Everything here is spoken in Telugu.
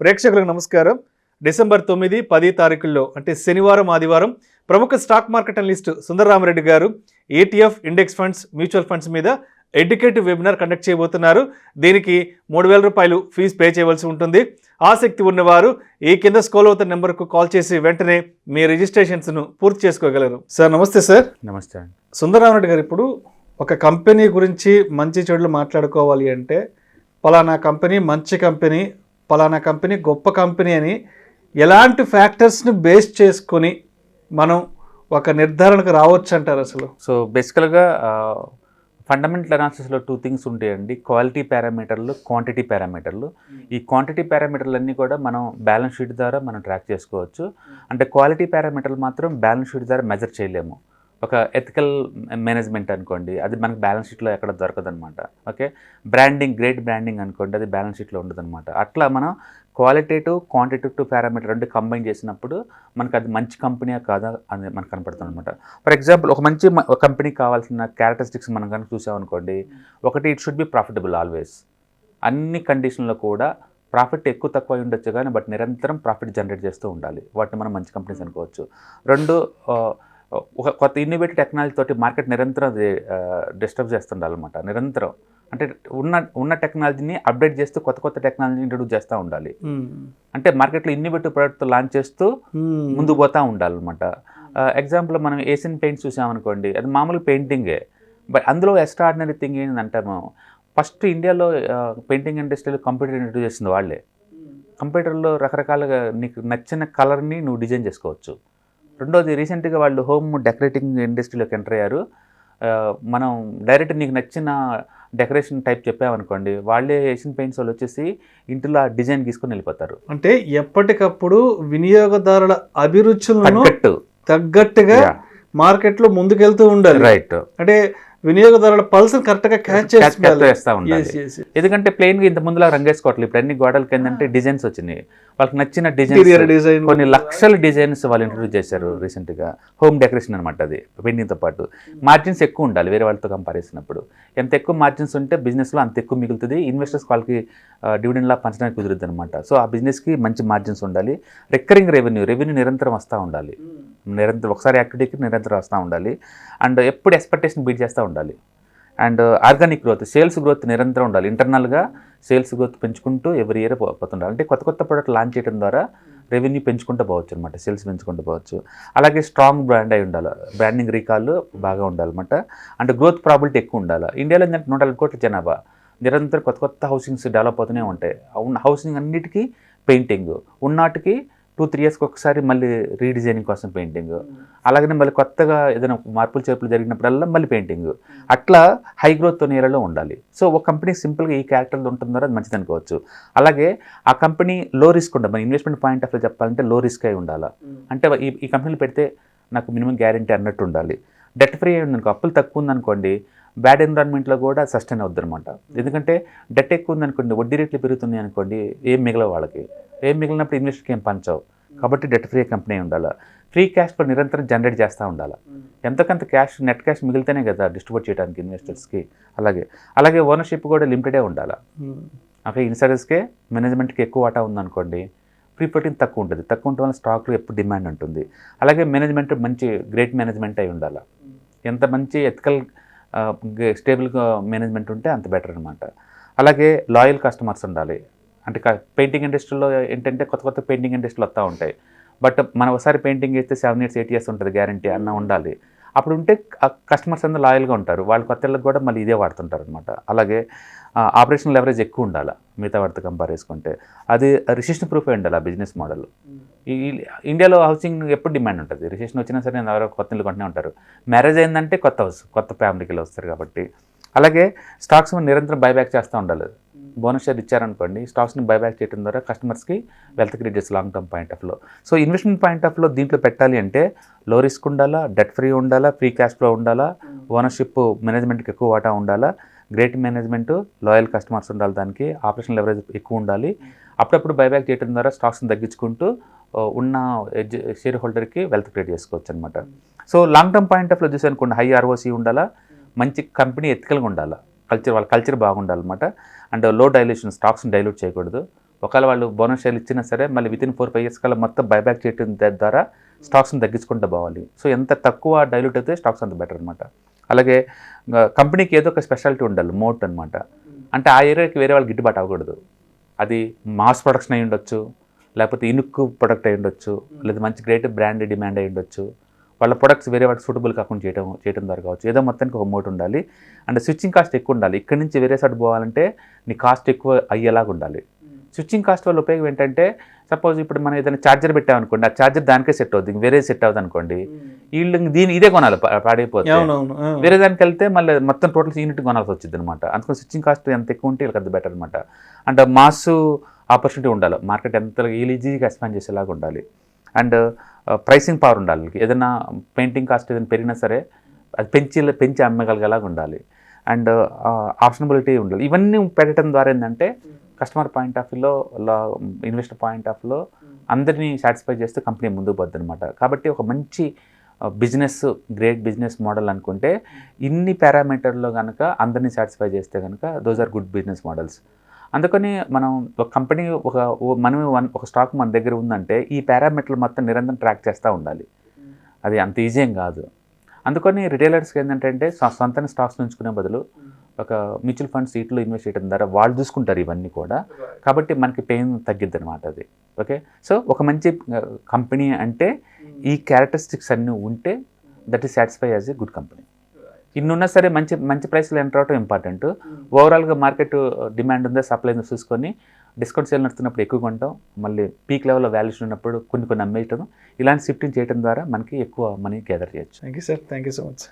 ప్రేక్షకులకు నమస్కారం. డిసెంబర్ 9, 10 తారీఖుల్లో అంటే శనివారం, ఆదివారం ప్రముఖ స్టాక్ మార్కెట్ అనలిస్ట్ సుందర రామిరెడ్డి గారు ETF, index funds, mutual funds మీద ఎడ్యుకేటివ్ వెబినార్ కండక్ట్ చేయబోతున్నారు. దీనికి 3,000 రూపాయలు ఫీజు పే చేయవలసి ఉంటుంది. ఆసక్తి ఉన్నవారు ఈ కింద స్క్రోల్ అవుతున్న నెంబర్కు కాల్ చేసి వెంటనే మీ రిజిస్ట్రేషన్స్ను పూర్తి చేసుకోగలరు. సార్ నమస్తే. సార్ నమస్తే అండి. సుందర రామిరెడ్డి గారు, ఇప్పుడు ఒక కంపెనీ గురించి మంచి చెడులు మాట్లాడుకోవాలి అంటే పలానా కంపెనీ మంచి కంపెనీ, పలానా కంపెనీ గొప్ప కంపెనీ అని ఎలాంటి ఫ్యాక్టర్స్ని బేస్ చేసుకొని మనం ఒక నిర్ధారణకు రావచ్చు అంటారు అసలు? సో బేసికల్గా ఫండమెంటల్ అనాలిసిస్లో 2 థింగ్స్ ఉంటాయండి. క్వాలిటీ పారామీటర్లు, క్వాంటిటీ పారామీటర్లు. ఈ క్వాంటిటీ పారామీటర్లు అన్నీ కూడా మనం బ్యాలెన్స్ షీట్ ద్వారా మనం ట్రాక్ చేసుకోవచ్చు. అంటే క్వాలిటీ పారామీటర్లు మాత్రం బ్యాలెన్స్ షీట్ ద్వారా మెజర్ చేయలేము. ఒక ఎథికల్ మేనేజ్మెంట్ అనుకోండి, అది మనకు బ్యాలెన్స్ షీట్లో ఎక్కడ దొరకదనమాట. ఓకే, బ్రాండింగ్, గ్రేట్ బ్రాండింగ్ అనుకోండి, అది బ్యాలెన్స్ షీట్లో ఉండదన్నమాట. అట్లా మనం క్వాలిటేటివ్, క్వాంటిటేటివ్ పారామీటర్ రెండు కంబైన్ చేసినప్పుడు మనకు అది మంచి కంపెనీయా కాదా అని మనకు కనపడుతుంది అనమాట. ఫర్ ఎగ్జాంపుల్, ఒక మంచి కంపెనీకి కావాల్సిన క్యారెక్టరిస్టిక్స్ మనం కనుక చూసామనుకోండి, ఒకటి, it should be profitable always. అన్ని కండిషన్లో కూడా ప్రాఫిట్ ఎక్కువ తక్కువ ఉండొచ్చు కానీ బట్ నిరంతరం ప్రాఫిట్ జనరేట్ చేస్తూ ఉండాలి. వాటిని మనం మంచి కంపెనీస్ అనుకోవచ్చు. రెండు, ఒక కొత్త ఇన్నోవేటివ్ టెక్నాలజీ తోటి మార్కెట్ నిరంతరం అది డిస్టర్బ్ చేస్తుండాలన్నమాట. నిరంతరం అంటే ఉన్న టెక్నాలజీని అప్డేట్ చేస్తూ కొత్త టెక్నాలజీని ఇంట్రొడ్యూస్ చేస్తూ ఉండాలి. అంటే మార్కెట్లో ఇన్నోవేటివ్ ప్రోడక్ట్ లాంచ్ చేస్తూ ముందుకు పోతూ ఉండాలన్నమాట. ఎగ్జాంపుల్, మనం ఏషియన్ పెయింట్స్ చూసామనుకోండి, అది మామూలు పెయింటింగే, బట్ అందులో ఎక్స్ట్రాడినరీ థింగ్ ఏంటంటే ఫస్ట్ ఇండియాలో పెయింటింగ్ ఇండస్ట్రీలో కంప్యూటర్ ఇంట్రొడ్యూస్ చేసింది వాళ్ళే. కంప్యూటర్లో రకరకాలుగా నీకు నచ్చిన కలర్ని నువ్వు డిజైన్ చేసుకోవచ్చు. రెండోది, రీసెంట్గా వాళ్ళు హోమ్ డెకరేటింగ్ ఇండస్ట్రీలోకి ఎంటర్ అయ్యారు. మనం డైరెక్ట్ నీకు నచ్చిన డెకరేషన్ టైప్ చెప్పామనుకోండి, వాళ్ళే ఏషియన్ పెయింట్స్ వాళ్ళు వచ్చేసి ఇంటిలో డిజైన్ గీసుకొని వెళ్ళిపోతారు. అంటే ఎప్పటికప్పుడు వినియోగదారుల అభిరుచులను తగ్గట్టుగా మార్కెట్లో ముందుకెళ్తూ ఉండాలి. రైట్. అంటే వినియోగదారుల పల్స్ కరెక్ట్గా క్యాచ్ చేస్తూ ఉండాలి. ఎందుకంటే ప్లెయిన్గా ఇంత ముందులా రంగేసుకోవట్లేదు. ఇప్పుడు అన్ని గోడలకి ఏంటంటే డిజైన్స్ వచ్చినాయి. వాళ్ళకి నచ్చిన డిజైన్, కొన్ని లక్షల డిజైన్స్ వాళ్ళు ఇంట్రొడ్యూస్ చేశారు రీసెంట్గా. హోమ్ డెకరేషన్ అనమాట. అది పెయింటింగ్తో పాటు మార్జిన్స్ ఎక్కువ ఉండాలి వేరే వాళ్ళతో కంపేర్ చేసినప్పుడు. ఎంత ఎక్కువ మార్జిన్స్ ఉంటే బిజినెస్లో అంత ఎక్కువ మిగులుతుంది. ఇన్వెస్టర్స్ వాళ్ళకి డివిడెండ్లా పంచడానికి కుదురుద్ది అనమాట. సో ఆ బిజినెస్కి మంచి మార్జిన్స్ ఉండాలి. రికరింగ్ రెవెన్యూ నిరంతరం వస్తూ ఉండాలి. నిరంతరం ఒకసారి యాక్టివిటీకి నిరంతరం వస్తూ ఉండాలి. అండ్ ఎప్పుడు ఎక్స్పెక్టేషన్ బీట్ చేస్తూ ఉండాలి. And organic growth, sales growth నిరంతరం ఉండాలి. ఇంటర్నల్గా సేల్స్ గ్రోత్ పెంచుకుంటూ ఎవ్రీ ఇయర్ పోతుండాలి. అంటే కొత్త ప్రోడక్ట్ లాంచ్ చేయడం ద్వారా రెవెన్యూ పెంచుకుంటూ పోవచ్చు అనమాట, సేల్స్ పెంచుకుంటూ పోవచ్చు. అలాగే స్ట్రాంగ్ బ్రాండ్ అయి ఉండాలి, బ్రాండింగ్ రీకాల్ బాగా ఉండాలన్నమాట. అండ్ గ్రోత్ ప్రాబిలిటీ ఎక్కువ ఉండాలి. ఇండియాలో ఏంటంటే 140 కోట్ల జనాభా, నిరంతరం కొత్త హౌసింగ్స్ డెవలప్ అవుతూనే ఉంటాయి. ఉన్న హౌసింగ్ అన్నిటికీ పెయింటింగ్, ఉన్నాటికి 2-3 ఇయర్స్కి ఒకసారి మళ్ళీ రీడిజైనింగ్ కోసం పెయింటింగ్, అలాగనే మళ్ళీ కొత్తగా ఏదైనా మార్పులు చేర్పులు జరిగినప్పుడల్లా మళ్ళీ పెయింటింగ్. అట్లా హై గ్రోత్ ఏరియాలో ఉండాలి. సో ఒక కంపెనీ సింపుల్గా ఈ క్యారెక్టర్లు ఉంటుందో అది మంచిది అనుకోవచ్చు. అలాగే ఆ కంపెనీ లో రిస్క్ ఉండాలి. మన ఇన్వెస్ట్మెంట్ పాయింట్ ఆఫ్ వ్యూ చెప్పాలంటే లో రిస్క్ అయి ఉండాలి. అంటే ఈ కంపెనీలు పెడితే నాకు మినిమం గ్యారంటీ అన్నట్టు ఉండాలి. డెట్ ఫ్రీ అయ్యి ఉందనుకో, అప్పులు తక్కువ ఉందనుకోండి, బ్యాడ్ ఎన్విరాన్మెంట్లో కూడా సస్టైన్ అవుద్ది అనమాట. ఎందుకంటే డెట్ ఎక్కువ ఉందనుకోండి, వడ్డీ రేట్లు పెరుగుతున్నాయి అనుకోండి, ఏం మిగలవు వాళ్ళకి. ఏం మిగిలినప్పుడు ఇన్వెస్టర్కి ఏం పంచవు. కాబట్టి డెట్ ఫ్రీ కంపెనీ ఉండాలి. ఫ్రీ క్యాష్ ఫ్లో నిరంతరం జనరేట్ చేస్తూ ఉండాలి. ఎంతకంత క్యాష్, నెట్ క్యాష్ మిగిలితేనే కదా డిస్ట్రిబ్యూట్ చేయడానికి ఇన్వెస్టర్స్కి. అలాగే ఓనర్షిప్ కూడా లిమిటెడే ఉండాలి. ఓకే, ఇన్సైడర్స్కే, మేనేజ్మెంట్కి ఎక్కువ వాటా ఉందనుకోండి, ఫ్రీ ఫ్లోటింగ్ తక్కువ ఉంటుంది. తక్కువ ఉండటం వల్ల స్టాక్లో ఎప్పుడు డిమాండ్ ఉంటుంది. అలాగే మేనేజ్మెంట్ మంచి గ్రేట్ మేనేజ్మెంట్ అయి ఉండాలి. ఎంత మంచి ఎథికల్ స్టేబుల్ మేనేజ్మెంట్ ఉంటే అంత బెటర్ అనమాట. అలాగే లాయల్ కస్టమర్స్ ఉండాలి. అంటే పెయింటింగ్ ఇండస్ట్రీలో ఏంటంటే కొత్త పెయింటింగ్ ఇండస్ట్రీలు వస్తూ ఉంటాయి. బట్ మనం ఒకసారి పెయింటింగ్ అయితే 7 years 8 years ఉంటుంది గ్యారంటీ అన్న ఉండాలి. అప్పుడు ఉంటే కస్టమర్స్ అందరూ లాయల్గా ఉంటారు. వాళ్ళు కొత్త ఇళ్ళకి కూడా మళ్ళీ ఇదే వాడుతుంటారు అనమాట. అలాగే ఆపరేషనల్ లెవరేజ్ ఎక్కువ ఉండాలి మిగతా వాటితో కంపేర్ చేసుకుంటే. అది రిసెషన్ ప్రూఫే ఉండాలి ఆ బిజినెస్ మోడల్. ఈ ఇండియాలో హౌసింగ్ ఎప్పుడు డిమాండ్ ఉంటుంది. రిసెషన్ వచ్చినా సరే ఎవరో కొత్త ఇల్లు కొంటూనే ఉంటారు. మ్యారేజ్ అయిందంటే కొత్త హౌస్, కొత్త ఫ్యామిలీకి వస్తారు కాబట్టి. అలాగే స్టాక్స్ నిరంతరం బైబ్యాక్ చేస్తూ ఉండాలి. బోనస్ షేర్ ఇచ్చారనుకోండి, స్టాక్స్ని బైబ్యాక్ చేయడం ద్వారా కస్టమర్స్కి wealth creates long term point of లో. సో ఇన్వెస్ట్మెంట్ పాయింట్ ఆఫ్ లో దీంట్లో పెట్టాలి అంటే లో రిస్క్ ఉండాలా, డెట్ ఫ్రీ ఉండాలా, ఫ్రీ క్యాష్ ఫ్లో ఉండాలా, ఓనర్షిప్ మేనేజ్మెంట్కి ఎక్కువ వాటా ఉండాలా, గ్రేట్ మేనేజ్మెంట్, లాయల్ కస్టమర్స్ ఉండాలి, దానికి ఆపరేషన్ లెవరేజ్ ఎక్కువ ఉండాలి. అప్పుడప్పుడు బైబ్యాక్ చేయడం ద్వారా స్టాక్స్ని తగ్గించుకుంటూ ఉన్న షేర్ హోల్డర్కి వెల్త్ క్రియేట్ చేసుకోవచ్చు అనమాట. So long term point of లో చూసానుకోండి, హై ROC ఉండాలా, మంచి కంపెనీ ఎథికల్గా ఉండాలి, వాళ్ళ కల్చర్ బాగుండాలన్నమాట. అండ్ లో డైల్యూషన్, స్టాక్స్ని డైల్యూట్ చేయకూడదు. ఒకవేళ వాళ్ళు బోనస్ షేర్లు ఇచ్చినా సరే మళ్ళీ వితిన్ 4-5 ఇయర్స్ కల్లా మొత్తం బైబ్యాక్ చేయడం ద్వారా స్టాక్స్ని తగ్గించుకుంటూ పోవాలి. సో ఎంత తక్కువ డైల్యూట్ అయితే స్టాక్స్ అంత బెటర్ అనమాట. అలాగే కంపెనీకి ఏదో ఒక స్పెషాలిటీ ఉండాలి, మోట్ అనమాట. అంటే ఆ ఏరియాకి వేరే వాళ్ళు గిట్టుబాటు అవ్వకూడదు. అది మాస్ ప్రొడక్షన్ అయి ఉండొచ్చు, లేకపోతే ఇనుక్కు ప్రొడక్ట్ అయి ఉండొచ్చు, లేదా మంచి గ్రేట్ బ్రాండ్ డిమాండ్ అయి ఉండొచ్చు. వాళ్ళ ప్రొడక్ట్స్ వేరే వాటికి సూటబుల్ కాకుండా చేయడం ద్వారా కావచ్చు. ఏదో మొత్తానికి ఒక మోట్ ఉండాలి. అండ్ స్విచ్చింగ్ కాస్ట్ ఎక్కువ ఉండాలి. ఇక్కడి నుంచి వేరే సైడ్ పోవాలంటే నీ కాస్ట్ ఎక్కువ అయ్యేలాగా ఉండాలి. స్విచ్చింగ్ కాస్ట్ వల్ల ఉపయోగం ఏంటంటే, సపోజ్ ఇప్పుడు మనం ఏదైనా ఛార్జర్ పెట్టామనుకోండి, ఆ ఛార్జర్ దానికే సెట్ అవుతుంది, వేరే సెట్ అవుతుంది అనుకోండి, వీళ్ళు ఇదే కొనాలి, పాడైపోతుంది. వేరే దానికి వెళ్తే మళ్ళీ మొత్తం టోటల్ యూనిట్ కొనాల్సి వచ్చింది అనమాట. అందుకని స్విచ్చింగ్ కాస్ట్ ఎంత ఎక్కువ ఉంటే వీళ్ళకి అంత బెటర్ అనమాట. అండ్ మాస్ ఆపర్చునిటీ ఉండాలి, మార్కెట్ ఎంత ఈజీగా ఎక్స్పాండ్ చేసేలాగా ఉండాలి. అండ్ ప్రైసింగ్ పవర్ ఉండాలి. ఏదైనా పెయింటింగ్ కాస్ట్ ఏదైనా పెరిగినా సరే అది పెంచి అమ్మగలిగేలాగా ఉండాలి. అండ్ ఆప్షనబిలిటీ ఉండాలి. ఇవన్నీ పెట్టడం ద్వారా ఏంటంటే కస్టమర్ పాయింట్ ఆఫ్ వ్యూలో, ఇన్వెస్టర్ పాయింట్ ఆఫ్ వ్యూలో అందరినీ సాటిస్ఫై చేస్తే కంపెనీ ముందుకు పోద్ది అనమాట. కాబట్టి ఒక మంచి బిజినెస్, గ్రేట్ బిజినెస్ మోడల్ అనుకుంటే ఇన్ని పారామీటర్లో కనుక అందరినీ సాటిస్ఫై చేస్తే కనుక those are good business models. అందుకని మనం ఒక కంపెనీ ఒక స్టాక్ మన దగ్గర ఉందంటే ఈ పారామీటర్లు మొత్తం నిరంతరం ట్రాక్ చేస్తూ ఉండాలి. అది అంత ఈజీ ఏం కాదు. అందుకని రిటైలర్స్కి ఏంటంటే సొంతంగా స్టాక్స్ ఉంచుకునే బదులు ఒక మ్యూచువల్ ఫండ్ సీట్లో ఇన్వెస్ట్ చేయడం ద్వారా వాళ్ళు చూసుకుంటారు ఇవన్నీ కూడా. కాబట్టి మనకి పెయిన్ తగ్గిద్ది అనమాట అది. ఓకే, సో ఒక మంచి కంపెనీ అంటే ఈ క్యారెక్టరిస్టిక్స్ అన్నీ ఉంటే that is satisfy as a good company. ఇన్నున్నా సరే మంచి ప్రైస్లో ఎంటర్ అవడం ఇంపార్టెంట్. ఓవరాల్గా మార్కెట్ డిమాండ్ ఉందా, సప్లై ఉందో చూసుకొని డిస్కౌంట్ సేల్ నడుతున్నప్పుడు ఎక్కువ కొంటాం, మళ్ళీ పీక్ లెవెల్లో వాల్యూషన్ ఉన్నప్పుడు కొన్ని అమ్మేయటం, ఇలాంటి షిఫ్టింగ్ చేయడం ద్వారా మనకి ఎక్కువ మనీ గ్యాదర్ చేయొచ్చు. Thank you sir, thank you so much.